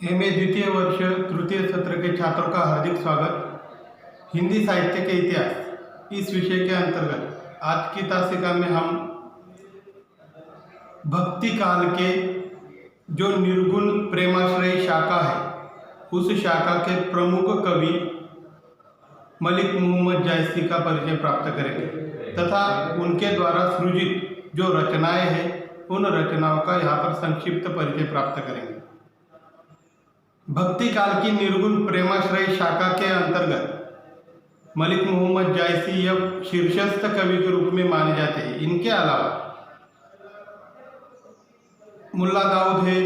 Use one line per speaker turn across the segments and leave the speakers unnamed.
MA द्वितीय वर्ष तृतीय सत्र के छात्रों का हार्दिक स्वागत। हिंदी साहित्य के इतिहास इस विषय के अंतर्गत आज की तासिका में हम भक्ति काल के जो निर्गुण प्रेमाश्रयी शाखा है उस शाखा के प्रमुख कवि मलिक मोहम्मद जायसी का परिचय प्राप्त करेंगे तथा उनके द्वारा सृजित जो रचनाएं हैं उन रचनाओं का यहाँ पर संक्षिप्त परिचय प्राप्त करेंगे। भक्ति काल की निर्गुण प्रेमाश्रयी शाखा के अंतर्गत मलिक मोहम्मद जायसी यह शीर्षस्थ कवि के रूप में माने जाते हैं। इनके अलावा मुल्ला दाऊद है,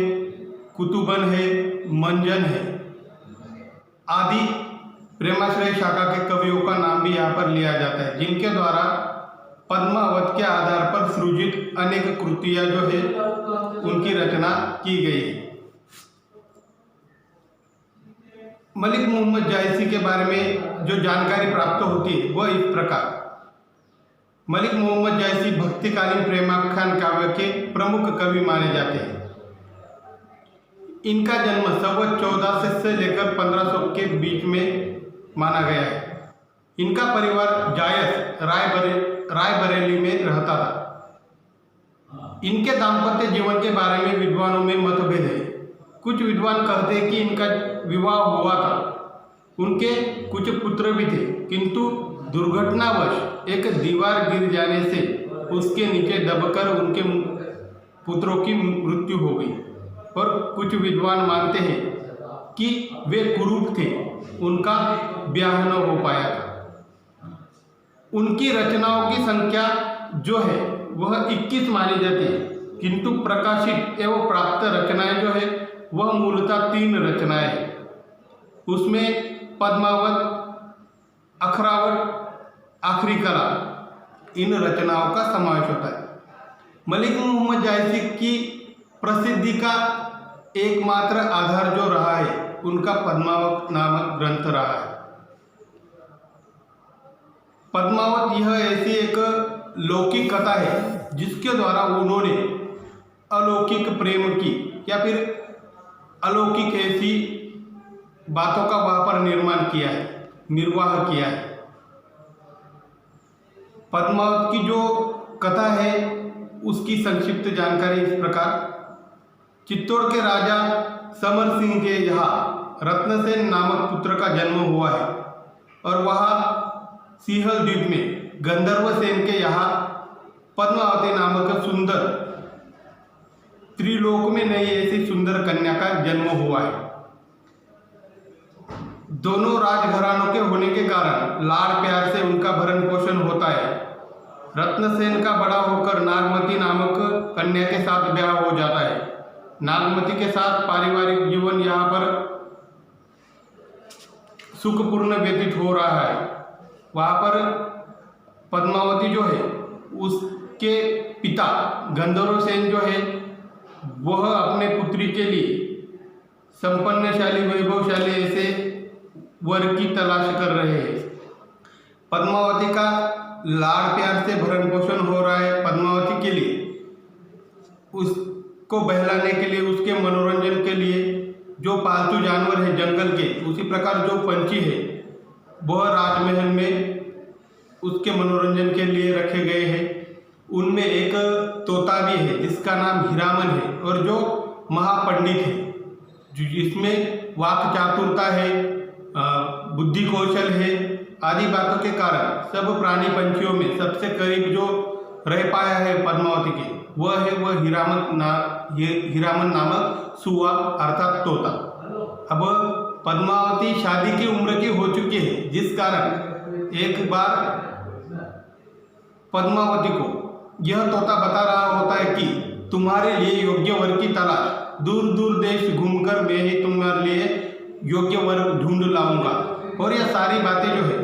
कुतुबन है, मंजन है आदि प्रेमाश्रय शाखा के कवियों का नाम भी यहाँ पर लिया जाता है, जिनके द्वारा पद्मावत के आधार पर सृजित अनेक कृतियाँ जो है उनकी रचना की गई है। मलिक मोहम्मद जायसी के बारे में जो जानकारी प्राप्त होती है वह इस प्रकार। मलिक मोहम्मद जायसी भक्तिकालीन प्रेमाख्यान काव्य के प्रमुख कवि माने जाते हैं। इनका जन्म संवत 1400 से लेकर 1500 के बीच में माना गया है। इनका परिवार जायस रायबरेली में रहता था। इनके दाम्पत्य जीवन के बारे में विद्वानों में मतभेद है। कुछ विद्वान कहते हैं कि इनका विवाह हुआ था, उनके कुछ पुत्र भी थे, किंतु दुर्घटनावश एक दीवार गिर जाने से उसके नीचे दबकर उनके पुत्रों की मृत्यु हो गई। और कुछ विद्वान मानते हैं कि वे कुरूप थे, उनका ब्याह न हो पाया था। उनकी रचनाओं की संख्या जो है वह 21 मानी जाती है, किंतु प्रकाशित एवं प्राप्त रचनाएं जो है वह मूलतः 3 रचनाएं हैं। उसमें पद्मावत, अखरावट, आखिरी कला इन रचनाओं का समावेश होता है। मलिक मोहम्मद जायसी की प्रसिद्धि का एकमात्र आधार जो रहा है उनका पद्मावत नामक ग्रंथ रहा है। पद्मावत यह ऐसी एक लौकिक कथा है जिसके द्वारा उन्होंने अलौकिक प्रेम की या फिर अलौकिक ऐसी बातों का वहाँ पर निर्माण किया है, निर्वाह किया है। पद्मावत की जो कथा है उसकी संक्षिप्त जानकारी इस प्रकार। चित्तौड़ के राजा समर सिंह के यहाँ रत्नसेन नामक पुत्र का जन्म हुआ है और वहाँ सिंहल द्वीप में गंधर्व सेन के यहाँ पद्मावती नामक सुंदर त्रिलोक में नई ऐसी सुंदर कन्या का जन्म हुआ है। दोनों राजघरानों के होने के कारण लाड़ प्यार से उनका भरण पोषण होता है। रत्नसेन का बड़ा होकर नागमती नामक कन्या के साथ ब्याह हो जाता है। नागमती के साथ पारिवारिक जीवन यहाँ पर सुखपूर्ण व्यतीत हो रहा है। वहाँ पर पद्मावती जो है उसके पिता गंधर्व सेन जो है वह अपने पुत्री के लिए संपन्नशाली वैभवशाली ऐसे वर की तलाश कर रहे हैं। पद्मावती का लाड़ प्यार से भरण पोषण हो रहा है। पद्मावती के लिए उसको बहलाने के लिए, उसके मनोरंजन के लिए जो पालतू जानवर है जंगल के, उसी प्रकार जो पंछी है वह राजमहल में उसके मनोरंजन के लिए रखे गए हैं। उनमें एक तोता भी है जिसका नाम हीरामन है और जो महापंडित है, जिसमें वाक चातुरता है, बुद्धि कौशल है आदि बातों के कारण सब प्राणी पंछियों में सबसे करीब जो रह पाया है पद्मावती के वह है वह हीरामन नामक सुआ अर्थात तोता। अब पद्मावती शादी की उम्र की हो चुकी है, जिस कारण एक बार पद्मावती को यह तोता बता रहा होता है कि तुम्हारे लिए योग्य वर की तलाश, दूर दूर देश घूमकर मैं ही तुम्हारे लिए योग्य वर ढूंढ लाऊंगा। और यह सारी बातें जो है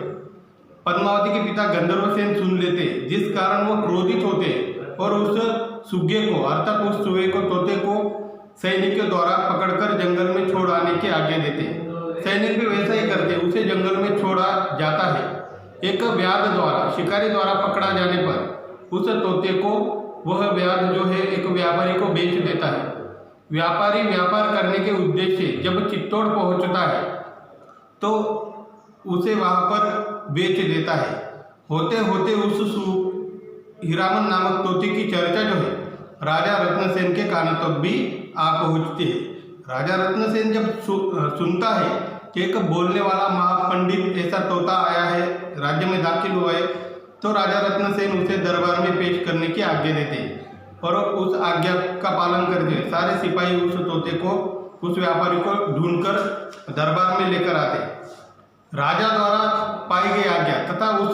पद्मावती के पिता गंधर्व सेन सुन लेते, जिस कारण वो क्रोधित होते और उस सुग्गे को अर्थात उस सुए को, तोते को सैनिक के द्वारा पकड़कर जंगल में छोड़ आने की आज्ञा देते। सैनिक भी वैसा ही करते, उसे जंगल में छोड़ा जाता है। एक व्याध द्वारा, शिकारी द्वारा पकड़ा जाने पर उस तोते को वह व्याध जो है एक व्यापारी को बेच देता है। व्यापारी व्यापार करने के उद्देश्य से जब चित्तौड़ पहुंचता है तो उसे वहां पर बेच देता है। होते होते उस हीरामन नामक तोते की चर्चा जो है राजा रत्नसेन के कानों तक भी आ पहुंचती है। राजा रत्नसेन जब सुनता है कि एक बोलने वाला महापंडित ऐसा तोता आया है, राज्य में दाखिल हुआ है, तो राजा रत्नसेन उसे दरबार में पेश करने की आज्ञा देते हैं और उस आज्ञा का पालन करते हुए सारे सिपाही उस तोते को, उस व्यापारी को ढूंढकर दरबार में लेकर आते हैं। राजा द्वारा पाई गई आज्ञा तथा उस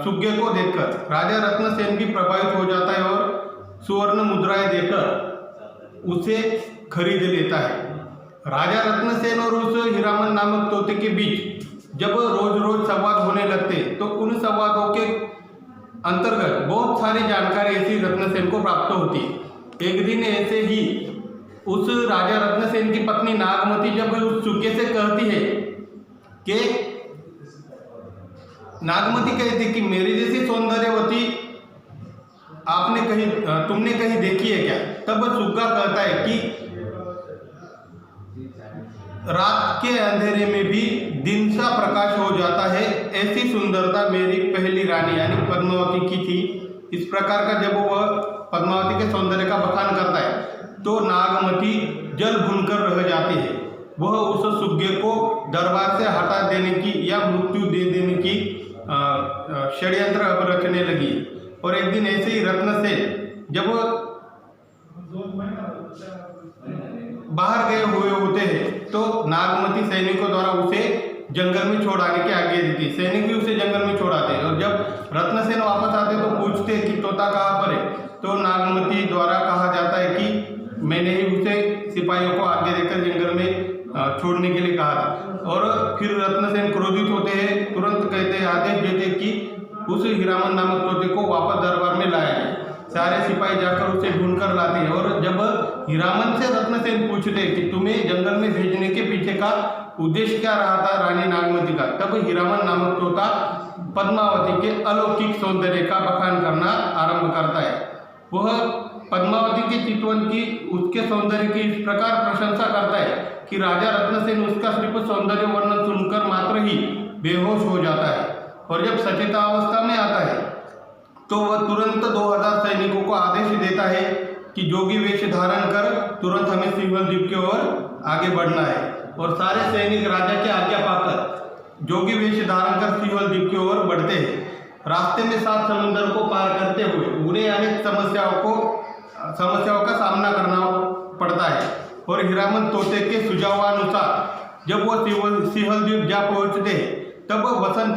सुग्गे को देखकर राजा रत्नसेन भी प्रभावित हो जाता है और सुवर्ण मुद्राएं देकर उसे खरीद लेता है। राजा रत्नसेन और उस हीरामन नामक तोते के बीच जब रोज रोज संवाद होने लगते तो उन संवादों के अंतर्गत बहुत सारी जानकारी ऐसी रत्नसेन को प्राप्त होती है। एक दिन ऐसे ही उस राजा रत्नसेन की पत्नी नागमती जब उस सुग्गे से कहती है कि नागमती कहती कि मेरी जैसी सौंदर्यवती तुमने कहीं देखी है क्या? तब सुग्गा कहता है कि रात के अंधेरे में भी दिन सा प्रकाश हो जाता है, ऐसी सुंदरता मेरी पहली रानी यानी पद्मावती की थी। इस प्रकार का जब वह पद्मावती के सौंदर्य का बखान करता है तो नागमती जल भूनकर रह जाती है। वह उस सुग्गे को दरबार से हटा देने की या मृत्यु दे देने की षड्यंत्र अब रचने लगी। और एक दिन ऐसे ही रत्नसेन जब बाहर गए हुए होते हैं तो नागमती सैनिकों द्वारा उसे जंगल में छोड़ आने की आज्ञा देती। सैनिक भी उसे जंगल में छोड़ाते हैं और जब रत्नसेन वापस आते तो पूछते कि तोता कहाँ पर है, तो नागमती द्वारा कहा जाता है कि मैंने ही उसे सिपाहियों को आज्ञा देकर जंगल में छोड़ने के लिए कहा था। और फिर रत्नसेन क्रोधित होते हैं, तुरंत कहते हैं, आदेश देते कि उस हीरामन नामक तोते को वापस दरबार में लाया जाए। सारे सिपाही जाकर उसे ढूंढ कर लाते हैं और जब हीरामन से रत्नसेन पूछते कि तुम्हें जंगल में भेजने के पीछे का उद्देश्य क्या रहा था रानी नागमती का, तब हीरामन नामक तोता पद्मावती के अलौकिक सौंदर्य का बखान करना आरंभ करता है। वह पद्मावती के चितवन की, उसके सौंदर्य की इस प्रकार प्रशंसा करता है कि राजा रत्नसेन उसका सिर्फ सौंदर्य वर्णन सुनकर मात्र ही बेहोश हो जाता है। और जब सचेतावस्था में आता है तो वह तुरंत 2000 सैनिकों को आदेश देता है कि जोगी वेश धारण कर तुरंत हमें सिंहल द्वीप की ओर आगे बढ़ना है। और सारे सैनिक राजा की आज्ञा पाकर जोगी वेश धारण कर सिंहल द्वीप की ओर बढ़ते हैं। रास्ते में 7 समुद्र को पार करते हुए उन्हें अनेक समस्याओं का सामना करना पड़ता है। और हीरामन तोते के सुझावानुसार जब वह सिंहल द्वीप जा पहुंचते हैं तब वसंत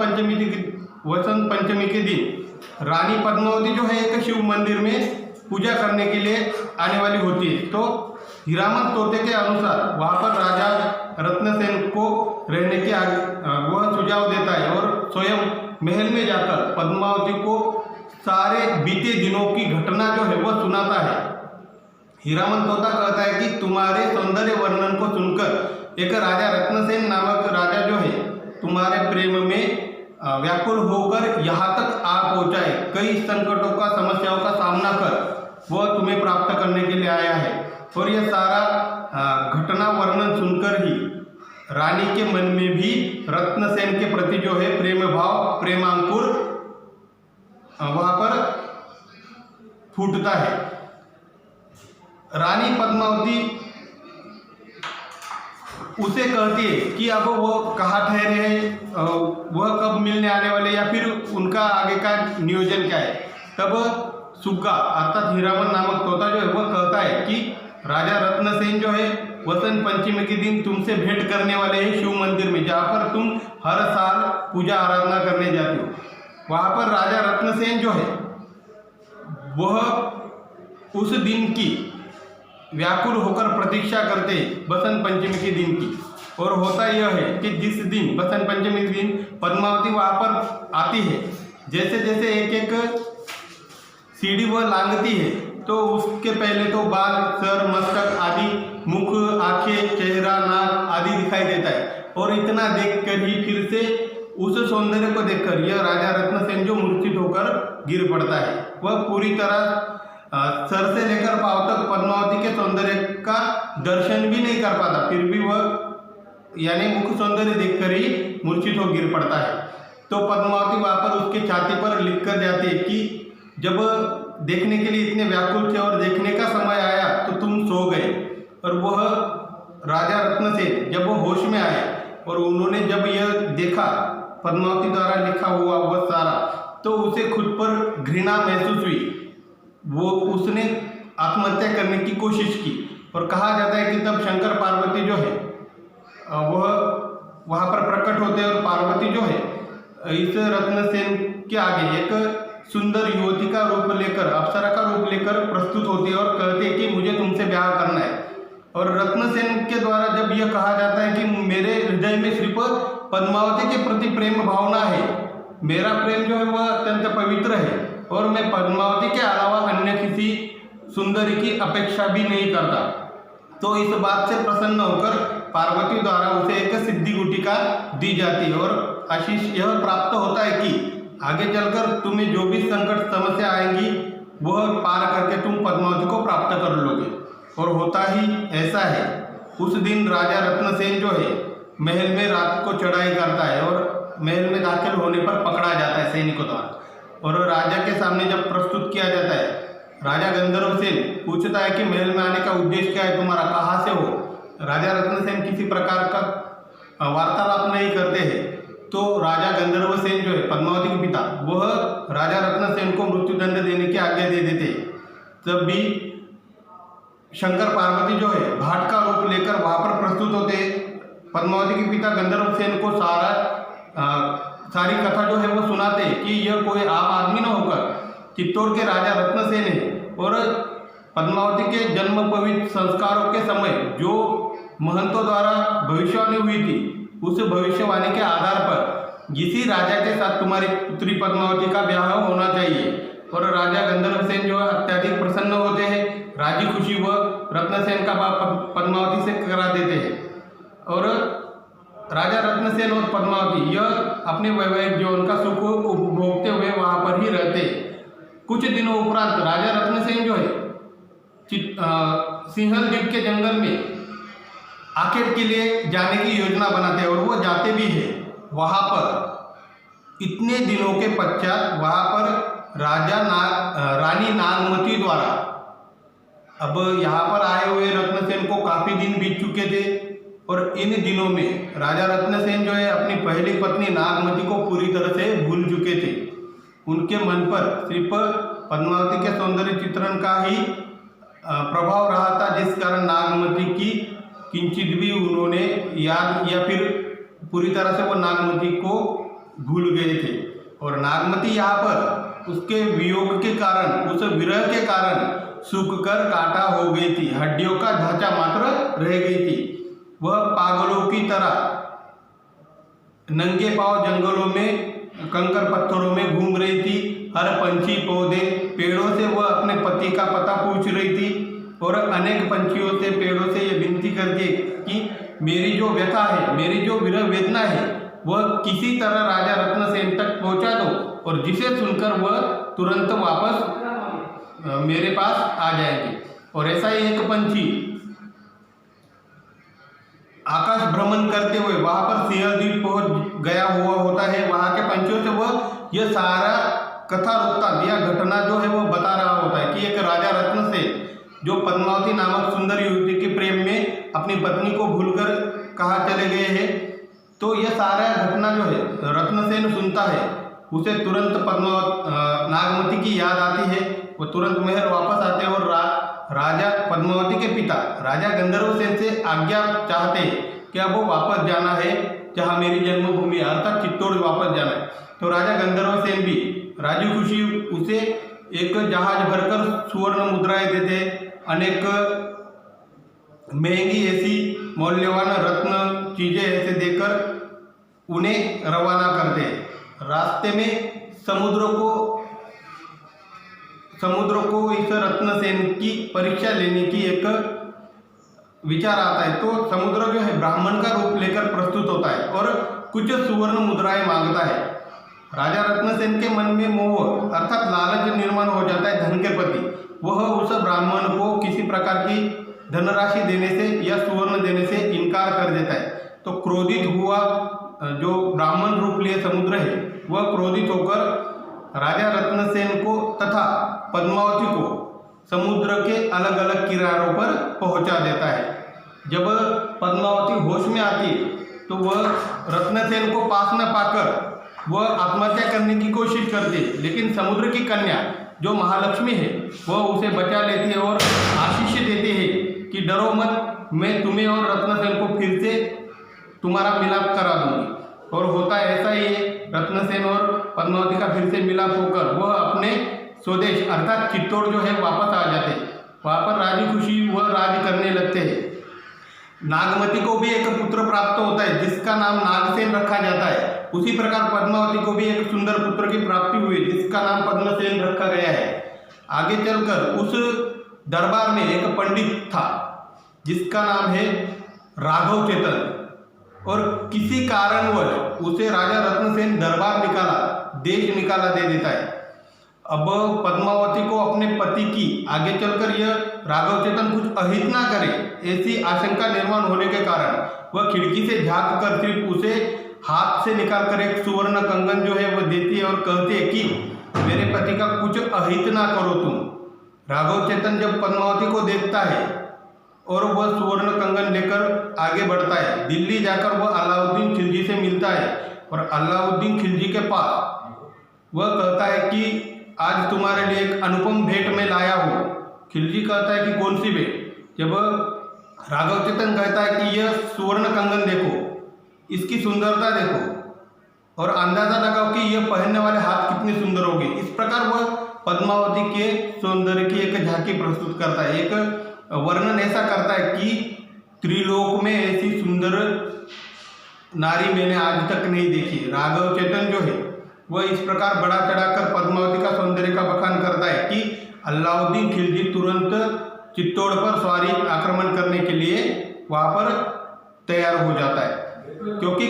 पंचमी के दिन रानी पद्मावती जो है एक शिव मंदिर में पूजा करने के लिए आने वाली होती है। तो हीरामन तोते के अनुसार वहाँ पर राजा रत्नसेन को रहने की वह सुझाव देता है और स्वयं महल में जाकर पद्मावती को सारे बीते दिनों की घटना जो है वह सुनाता है। हीरामन तोता कहता है कि तुम्हारे सौंदर्य वर्णन को सुनकर एक राजा रत्नसेन नामक राजा जो है तुम्हारे प्रेम में व्याकुल होकर यहाँ तक आ पहुँचा है। कई संकटों का, समस्याओं का सामना कर वह तुम्हें प्राप्त करने के लिए आया है। और यह सारा घटना वर्णन सुनकर ही रानी के मन में भी रत्नसेन के प्रति जो है प्रेम भाव, प्रेमांकुर वहाँ पर फूटता है। रानी पद्मावती उसे कहती है कि अब वो कहाँ ठहरे हैं, वह कब मिलने आने वाले या फिर उनका आगे का नियोजन क्या है। तब सुग्गा अर्थात हीरामन नामक तोता जो है वह कहता है कि राजा रत्नसेन जो है वसंत पंचमी के दिन तुमसे भेंट करने वाले हैं शिव मंदिर में, जहाँ पर तुम हर साल पूजा आराधना करने जाते हो। वहाँ पर राजा रत्नसेन जो है वह उस दिन की व्याकुल होकर प्रतीक्षा करते बसंत पंचमी के दिन की। और होता यह है कि जिस दिन बसंत पंचमी के दिन पद्मावती वहाँ पर आती है, जैसे जैसे एक एक सीढ़ी वह लांघती है तो उसके पहले तो बाल, सर, मस्तक आदि, मुख, आंखें, चेहरा, नाक आदि दिखाई देता है। और इतना देखकर ही फिर से उस सौंदर्य को देखकर यह राजा रत्नसेन जो मूर्छित होकर गिर पड़ता है। वह पूरी तरह सर से लेकर पांव तक पद्मावती के सौंदर्य का दर्शन भी नहीं कर पाता, फिर भी वह यानी मुख सौंदर्य देखकर ही मूर्छित हो गिर पड़ता है। तो पद्मावती वहाँ पर उसके छाती पर लिख कर जाती है कि जब देखने के लिए इतने व्याकुल थे और देखने का समय आया तो तुम सो गए। और वह राजा रत्नसेन जब वो होश में आए और उन्होंने जब यह देखा पद्मावती द्वारा लिखा हुआ वह सारा, तो उसे खुद पर घृणा महसूस हुई। वो उसने आत्महत्या करने की कोशिश की। और कहा जाता है कि तब शंकर पार्वती जो है वह वहाँ पर प्रकट होते हैं और पार्वती जो है इस रत्नसेन के आगे एक सुंदर युवती का रूप लेकर, अप्सरा का रूप लेकर प्रस्तुत होती है और कहते हैं कि मुझे तुमसे ब्याह करना है। और रत्नसेन के द्वारा जब यह कहा जाता है कि मेरे हृदय में सिर्फ पद्मावती के प्रति प्रेम भावना है, मेरा प्रेम जो है वह अत्यंत पवित्र है और मैं पद्मावती के अलावा अन्य किसी सुंदरी की अपेक्षा भी नहीं करता। तो इस बात से प्रसन्न होकर पार्वती द्वारा उसे एक सिद्धि गुटिका दी जाती है और आशीष यह प्राप्त होता है कि आगे चलकर तुम्हें जो भी संकट समस्या आएंगी वह पार करके तुम पद्मावती को प्राप्त कर लोगे। और होता ही ऐसा है। उस दिन राजा रत्नसेन जो है महल में रात को चढ़ाई करता है और महल में दाखिल होने पर पकड़ा जाता है सैनिकों द्वारा। और राजा के सामने जब प्रस्तुत किया जाता है, राजा गंधर्वसेन पूछता है कि महल में आने का उद्देश्य क्या है तुम्हारा, कहाँ से हो। राजा रत्नसेन किसी प्रकार का वार्तालाप नहीं करते हैं। तो राजा गंधर्वसेन जो है पद्मावती के पिता, वह राजा रत्नसेन को मृत्युदंड देने की आज्ञा दे देते। तब भी शंकर पार्वती जो है भाट का रूप लेकर वहाँ पर प्रस्तुत होते। पद्मावती के पिता गंधर्वसेन को सारी कथा जो है वो सुनाते कि यह कोई आम आदमी न होकर चित्तौड़ के राजा रत्नसेन है और पद्मावती के जन्म पवित्र संस्कारों के समय जो महंतों द्वारा भविष्यवाणी हुई थी, उस भविष्यवाणी के आधार पर इसी राजा के साथ तुम्हारी पुत्री पद्मावती का ब्याह होना चाहिए। और राजा गंधर्वसेन जो है अत्यधिक प्रसन्न होते हैं, राजी खुशी वह रत्नसेन का बाप पद्मावती से करा देते हैं। और राजा रत्नसेन और पद्मावती यह अपने वैवाहिक जीवन का सुख उपभोगते हुए वहाँ पर ही रहते। कुछ दिनों उपरांत राजा रत्नसेन जो है सिंहल द्वीप के जंगल में आखेट के लिए जाने की योजना बनाते हैं और वो जाते भी हैं। वहाँ पर इतने दिनों के पश्चात वहाँ पर रानी नागमती द्वारा, अब यहाँ पर आए हुए रत्नसेन को काफ़ी दिन बीत चुके थे और इन दिनों में राजा रत्नसेन जो है अपनी पहली पत्नी नागमती को पूरी तरह से भूल चुके थे। उनके मन पर सिर्फ पद्मावती के सौंदर्य चित्रण का ही प्रभाव रहा था, जिस कारण नागमती की किंचित भी उन्होंने याद या फिर पूरी तरह से वो नागमती को भूल गए थे। और नागमती यहाँ पर उसके वियोग के कारण, उस विरह के कारण सूख कर काटा हो गई थी, हड्डियों का ढांचा मात्र रह गई थी। वह पागलों की तरह नंगे पांव जंगलों में कंकर पत्थरों में घूम रही थी। हर पंछी पौधे पेड़ों से वह अपने पति का पता पूछ रही थी और अनेक पंछियों से पेड़ों से ये विनती करती कि मेरी जो व्यथा है, मेरी जो विरह वेदना है, वह किसी तरह राजा रत्नसेन तक पहुंचा दो और जिसे सुनकर वह तुरंत वापस मेरे पास आ जाएंगे। और ऐसा ही एक पंछी आकाश भ्रमण करते हुए वहाँ पर सिंहल द्वीप पहुँच गया हुआ होता है। वहाँ के पंछियों से वह यह सारा कथा वृत्तांत या घटना जो है वो बता रहा होता है कि एक राजा रत्नसेन जो पद्मावती नामक सुंदर युवती के प्रेम में अपनी पत्नी को भूलकर कहाँ चले गए हैं। तो यह सारा घटना जो है रत्नसेन सुनता है, उसे तुरंत नागमती की याद आती है। वो तुरंत महल वापस आते हैं और राजा पद्मावती के पिता राजा गंधर्वसेन से आज्ञा चाहते कि अब वो वापस जाना है जहाँ मेरी जन्मभूमि, अर्थात चित्तौड़ वापस जाना है। तो राजा गंधर्वसेन भी राजी खुशी उसे एक जहाज भरकर सुवर्ण मुद्राएं देते, अनेक महंगी ऐसी मूल्यवान रत्न चीजें ऐसे देकर उन्हें रवाना करते। रास्ते में समुद्र को इस रत्नसेन की परीक्षा लेने की एक विचार आता है। तो समुद्र जो है ब्राह्मण का रूप लेकर प्रस्तुत होता है और कुछ सुवर्ण मुद्राएं मांगता है। राजा रत्नसेन के मन में मोह अर्थात लालच निर्माण हो जाता है धन के प्रति वह उस ब्राह्मण को किसी प्रकार की धनराशि देने से या सुवर्ण देने से इनकार कर देता है। तो क्रोधित हुआ जो ब्राह्मण रूप लिए समुद्र है वह क्रोधित होकर राजा रत्नसेन को तथा पद्मावती को समुद्र के अलग अलग किनारों पर पहुंचा देता है। जब पद्मावती होश में आती तो वह रत्नसेन को पास न पाकर वह आत्महत्या करने की कोशिश करती है, लेकिन समुद्र की कन्या जो महालक्ष्मी है वह उसे बचा लेती है और आशीष देती है कि डरो मत, मैं तुम्हें और रत्नसेन को फिर से तुम्हारा मिलाप करा दूंगी। और होता ऐसा ही है, रत्नसेन और पद्मावती का फिर से मिलाप होकर वह अपने स्वदेश अर्थात चित्तौड़ जो है वापस आ जाते हैं। वहाँ पर राजी खुशी वह राज करने लगते हैं। नागमती को भी एक पुत्र प्राप्त होता है जिसका नाम नागसेन रखा जाता है। उसी प्रकार पद्मावती को भी एक सुंदर पुत्र की प्राप्ति हुई जिसका नाम पद्मसेन रखा गया है। आगे चलकर उस दरबार में एक पंडित था जिसका नाम है राघव चेतन, और किसी कारणवश उसे राजा रत्नसेन दरबार निकाला, देश निकाला दे देता है। अब पद्मावती को अपने पति की आगे चलकर यह राघव चेतन कुछ अहित ना करे ऐसी आशंका निर्माण होने के कारण वह खिड़की से झांक कर सिर्फ उसे हाथ से निकालकर एक सुवर्ण कंगन जो है वह देती है और कहती है कि मेरे पति का कुछ अहित ना करो तुम। राघव चेतन जब पद्मावती को देखता है और वह सुवर्ण कंगन लेकर आगे बढ़ता है, दिल्ली जाकर वह अलाउद्दीन खिलजी से मिलता है और अलाउद्दीन खिलजी के पास वह कहता है कि आज तुम्हारे लिए एक अनुपम भेंट में लाया हूँ। खिलजी कहता है कि कौन सी भेंट? जब राघव चेतन कहता है कि यह सुवर्ण कंगन देखो, इसकी सुंदरता देखो और अंदाजा लगाओ कि यह पहनने वाले हाथ कितने सुंदर होंगे। इस प्रकार वह पद्मावती के सौंदर्य की एक झांकी प्रस्तुत करता है, एक वर्णन ऐसा करता है कि त्रिलोक में ऐसी सुंदर नारी मैंने आज तक नहीं देखी। राघव चेतन जो है वह इस प्रकार बड़ा चढ़ाकर पद्मावती का सौंदर्य का बखान करता है कि अलाउद्दीन खिलजी तुरंत चित्तौड़ पर स्वारी आक्रमण करने के लिए वहाँ पर तैयार हो जाता है, क्योंकि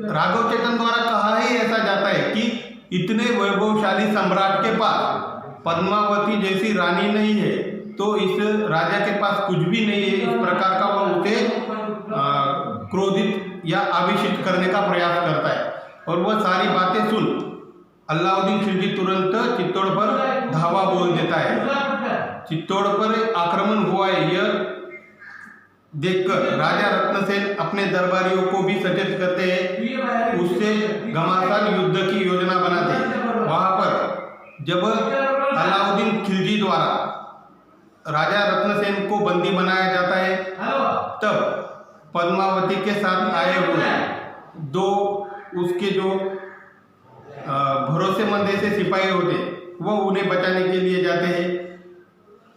राघव चेतन द्वारा कहा ही ऐसा जाता है कि इतने वैभवशाली सम्राट के पास पद्मावती जैसी रानी नहीं है तो इस राजा के पास कुछ भी नहीं है। इस प्रकार का वह उसे क्रोधित या आवेशित करने का प्रयास करता है और वह सारी बातें सुन अलाउद्दीन खिलजी तुरंत चित्तौड़ पर धावा बोल देता है। चित्तौड़ पर आक्रमण हुआ है यह देखकर राजा रत्नसेन अपने दरबारियों को भी सचेत करते हैं, उससे घमासान युद्ध की योजना बनाते हैं। वहाँ पर जब अलाउद्दीन खिलजी द्वारा राजा रत्नसेन को बंदी बनाया जाता है तब पद्मावती के साथ आए हुए दो उसके जो भरोसेमंद ऐसे सिपाही होते वो उन्हें बचाने के लिए जाते हैं।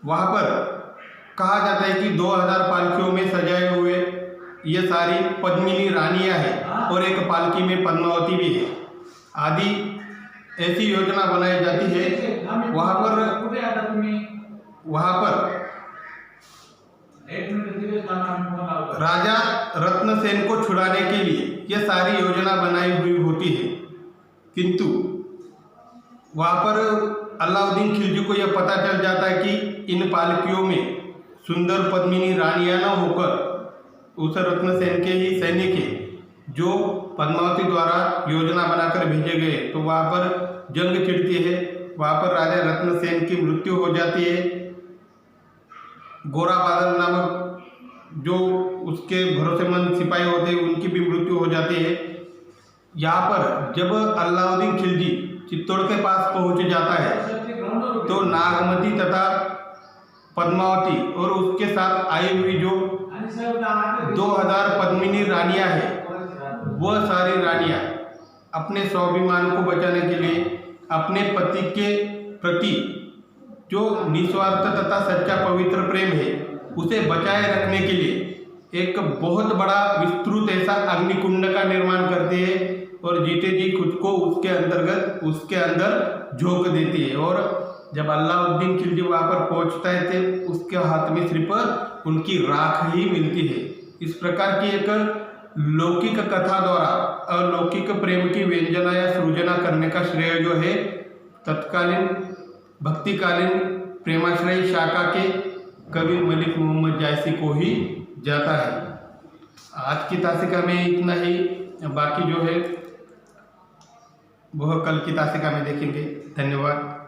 वहाँ पर कहा जाता है कि 2000 पालकियों में सजाए हुए ये सारी पद्मिनी रानियाँ हैं और एक पालकी में पद्मावती भी है आदि ऐसी योजना बनाई जाती है। वहाँ पर राजा रत्नसेन को छुड़ाने के लिए यह सारी योजना बनाई हुई होती है, किंतु वहाँ पर अलाउद्दीन खिलजी को यह पता चल जाता है कि इन पालकियों में सुंदर पद्मिनी रानियाँ न होकर उस रत्नसेन के ही सैनिक हैं जो पद्मावती द्वारा योजना बनाकर भेजे गए। तो वहाँ पर जंग छिड़ती है, वहाँ पर राजा रत्नसेन की मृत्यु हो जाती है। गोरा बादल नामक जो उसके भरोसेमंद सिपाही होते हैं उनकी भी मृत्यु हो जाती है। यहाँ पर जब अलाउद्दीन खिलजी चित्तौड़ के पास पहुँच जाता है तो नागमती तथा पद्मावती और उसके साथ आई हुई जो 2000 पद्मिनी रानियाँ हैं वह सारी रानियाँ अपने स्वाभिमान को बचाने के लिए अपने पति के प्रति जो निस्वार्थ तथा सच्चा पवित्र प्रेम है उसे बचाए रखने के लिए एक बहुत बड़ा विस्तृत ऐसा अग्निकुंड का निर्माण करते हैं और जीते जी खुद को उसके अंदर झोंक देती है। और जब अलाउद्दीन खिलजी वहाँ पर पहुँचता है तो उसके हाथ में सिर्फ उनकी राख ही मिलती है। इस प्रकार की एक लौकिक कथा द्वारा अलौकिक प्रेम की व्यंजना या सृजना करने का श्रेय जो है तत्कालीन भक्तिकालीन प्रेमाश्रयी शाखा के कवि मलिक मोहम्मद जायसी को ही जाता है। आज की तासिका में इतना ही, बाकी जो है वह कल की तासिका में देखेंगे। धन्यवाद।